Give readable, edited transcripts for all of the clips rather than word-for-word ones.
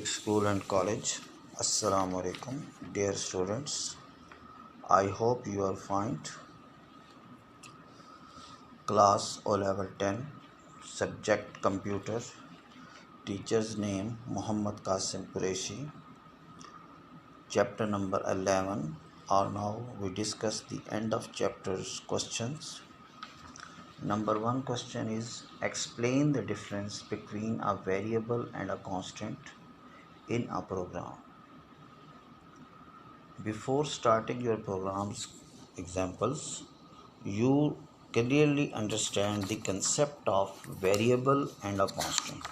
School and college. Assalamu alaikum, dear students. I hope you are fine. Class O level 10, subject computer, teacher's name Muhammad Qasim Qureshi, chapter number 11. Or now we discuss the end of chapter's questions. Number 1 question is explain the difference between a variable and a constant in a program. Before starting your program's examples, you clearly understand the concept of variable and a constant.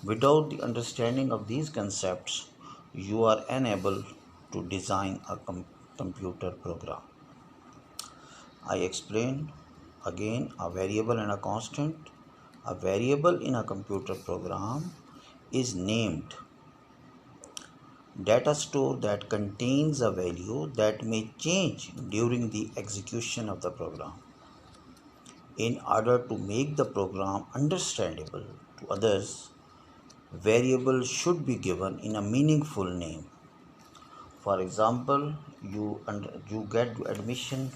Without the understanding of these concepts, you are unable to design a computer program. I explain again a variable and a constant. A variable in a computer program is named data store that contains a value that may change during the execution of the program. In order to make the program understandable to others, variables should be given in a meaningful name. For example, you get admission,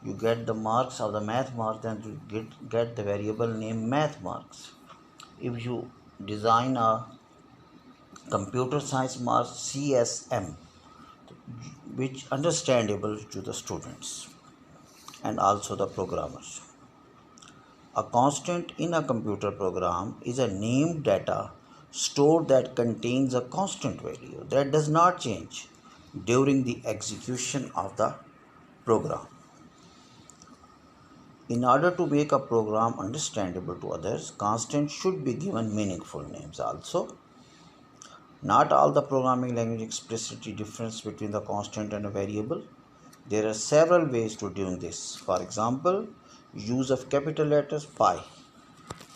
you get the marks of the math marks, and you get the variable name math marks. If you design a computer science marks CSM, which understandable to the students and also the programmers. A constant in a computer program is a named data store that contains a constant value that does not change during the execution of the program. In order to make a program understandable to others, constants should be given meaningful names also. Not all the programming language explicitly difference between the constant and a variable. There are several ways to doing this. For example, use of capital letters pi.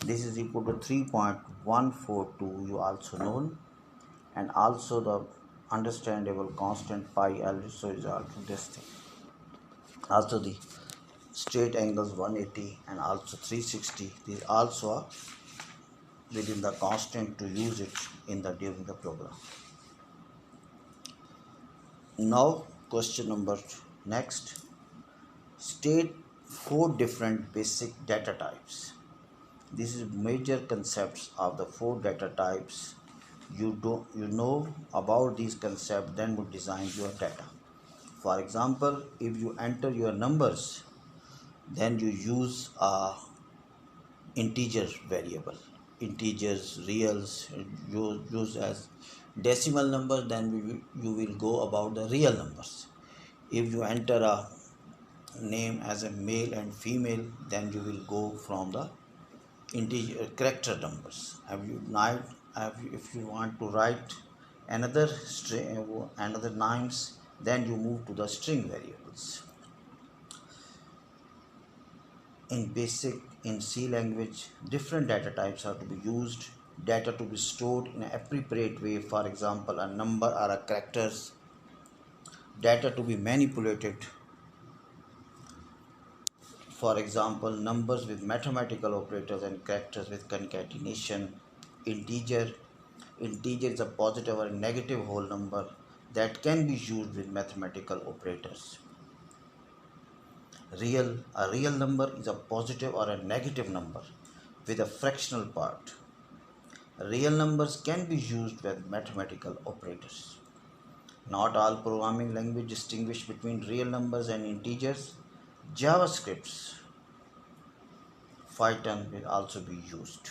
This is equal to 3.142, you also know, and also the understandable constant pi also is also this thing. Also the straight angles 180 and also 360. These also are within the constant to use it in the during the program. Now question number next. State 4 different basic data types. This is major concepts of the 4 data types. You know about these concepts, then you design your data. For example, if you enter your numbers, then you use a integer variable. Integers, reals, you use as decimal numbers, then you will go about the real numbers. If you enter a name as a male and female, then you will go from the integer character numbers. If you want to write another string, another names, then you move to the string variables. In C language, different data types are to be used. Data to be stored in an appropriate way. For example, a number or a characters. Data to be manipulated. For example, numbers with mathematical operators and characters with concatenation. Integer is a positive or a negative whole number that can be used with mathematical operators. A real number is a positive or a negative number with a fractional part. Real numbers can be used with mathematical operators. Not all programming languages distinguish between real numbers and integers. JavaScript's Python will also be used.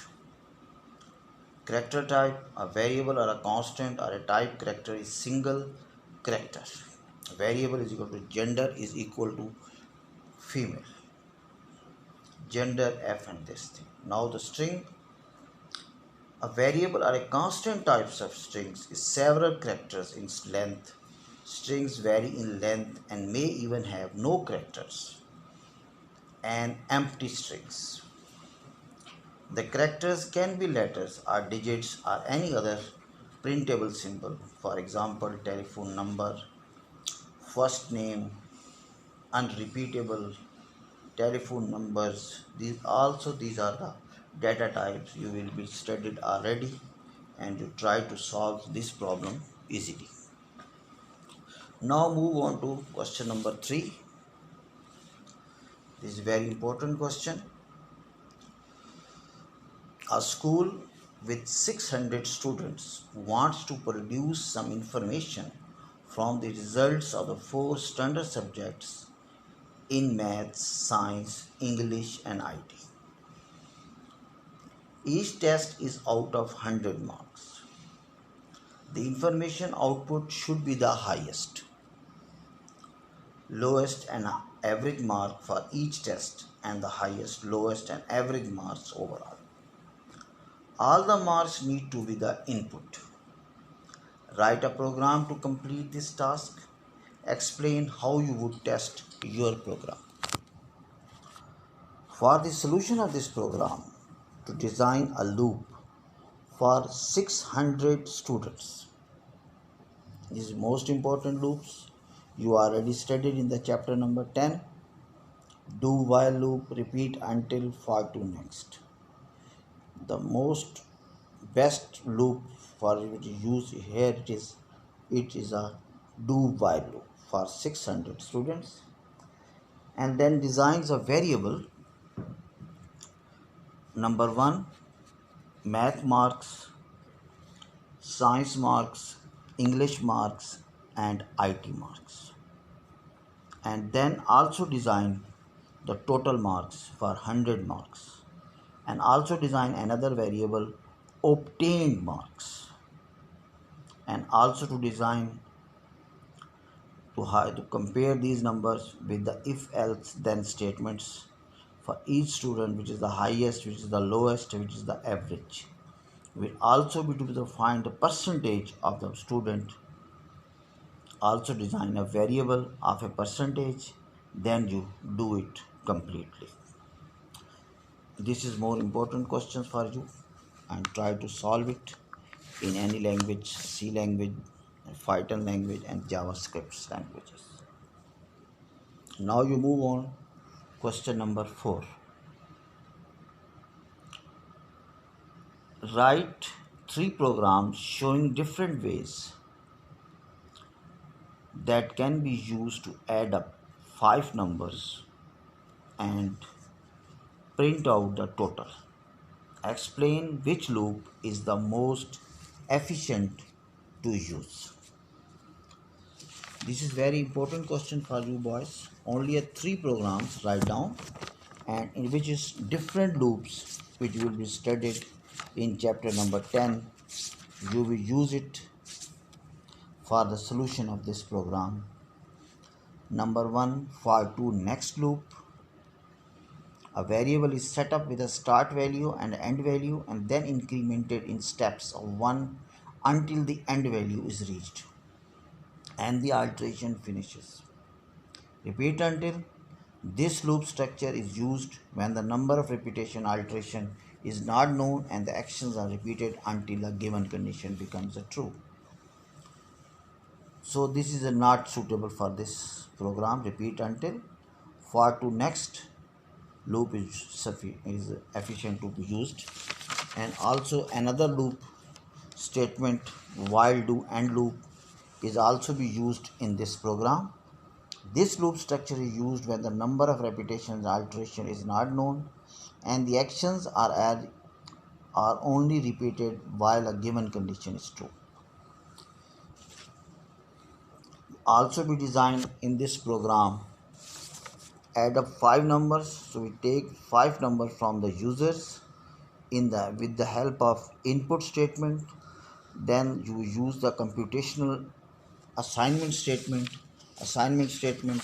Character type, a variable or a constant or a type character is single character. Variable is equal to gender is equal to female. Gender F and this thing. Now the string, a variable or a constant types of strings is several characters in length. Strings vary in length and may even have no characters and empty strings. The characters can be letters or digits or any other printable symbol. For example, telephone number, first name, unrepeatable telephone numbers. These are the data types you will be studied already and you try to solve this problem easily. Now move on to question number 3. This is a very important question. A school with 600 students wants to produce some information from the results of the 4 standard subjects in maths, science, English and IT. Each test is out of 100 marks. The information output should be the highest, lowest and average mark for each test and the highest, lowest and average marks overall. All the marks need to be the input. Write a program to complete this task. Explain how you would test your program. For the solution of this program, to design a loop for 600 students. These are most important loops. You already studied in the chapter number 10. Do while loop, repeat until for to next. The most best loop for you to use here it is a do while loop for 600 students, and then designs a variable. Number 1, math marks, science marks, English marks and IT marks, and then also design the total marks for 100 marks, and also design another variable obtained marks, and also to design to compare these numbers with the if else then statements for each student, which is the highest, which is the lowest, which is the average. Will also be to find the percentage of the student. Also design a variable of a percentage, then you do it completely. This is more important questions for you, and try to solve it in any language, C language, Python language and JavaScript languages. Now you move on. Question number 4. Write 3 programs showing different ways that can be used to add up 5 numbers and print out the total. Explain which loop is the most efficient to use. This is very important question for you boys. Only 3 programs write down, and in which is different loops which will be studied in chapter number 10. You will use it for the solution of this program. Number 1, for to next loop. A variable is set up with a start value and end value and then incremented in steps of 1 until the end value is reached and the alteration finishes. Repeat until. This loop structure is used when the number of repetition alteration is not known and the actions are repeated until a given condition becomes true. So this is not suitable for this program. Repeat until. For to next loop is efficient to be used, and also another loop statement while do and loop is also be used in this program. This loop structure is used when the number of repetitions alteration is not known and the actions are only repeated while a given condition is true. Also be designed in this program add up 5 numbers. So we take 5 numbers from the users with the help of input statement. Then you use the computational assignment statement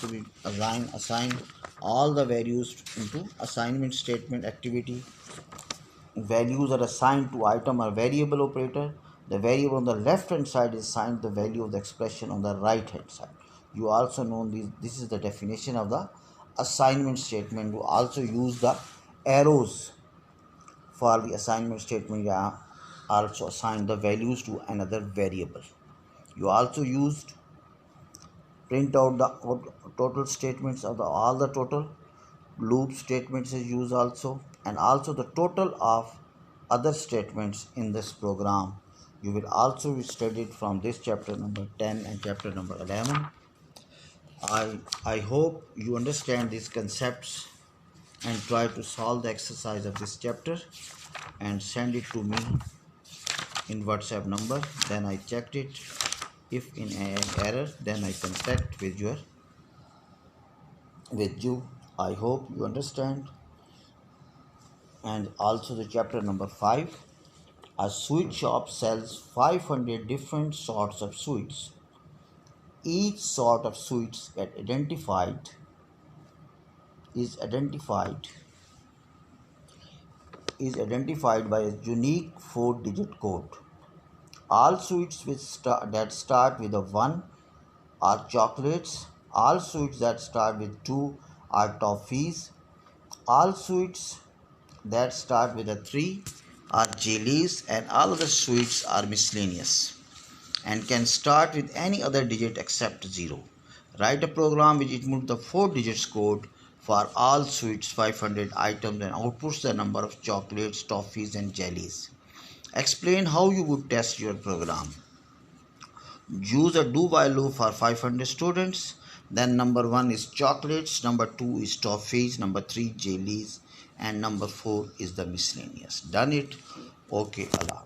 to be assign all the values into assignment statement activity. Values are assigned to item or variable operator. The variable on the left hand side is assigned the value of the expression on the right hand side. You also know this is the definition of the assignment statement. You also use the arrows for the assignment statement. You also assign the values to another variable. You also used print out the total statements of all the total loop statements is used also, and also the total of other statements in this program You will also study it from this chapter number 10 and chapter number 11. I hope you understand these concepts and try to solve the exercise of this chapter and send it to me in WhatsApp number. Then I checked it. If in an error, then I contact with you. I hope you understand. And also the chapter number 5. A sweet shop sells 500 different sorts of sweets. Each sort of sweets is identified by a unique 4-digit code. All sweets that start with a 1 are chocolates. All sweets that start with 2 are toffees. All sweets that start with a 3 are jellies, and all other sweets are miscellaneous and can start with any other digit except 0. Write a program which includes the 4 digits code for all sweets 500 items and outputs the number of chocolates, toffees and jellies. Explain how you would test your program. Use a do while loop for 500 students. Then number 1 is chocolates, number 2 is toffees, number 3 jellies, and number 4 is the miscellaneous. Done it? Okay, Allah.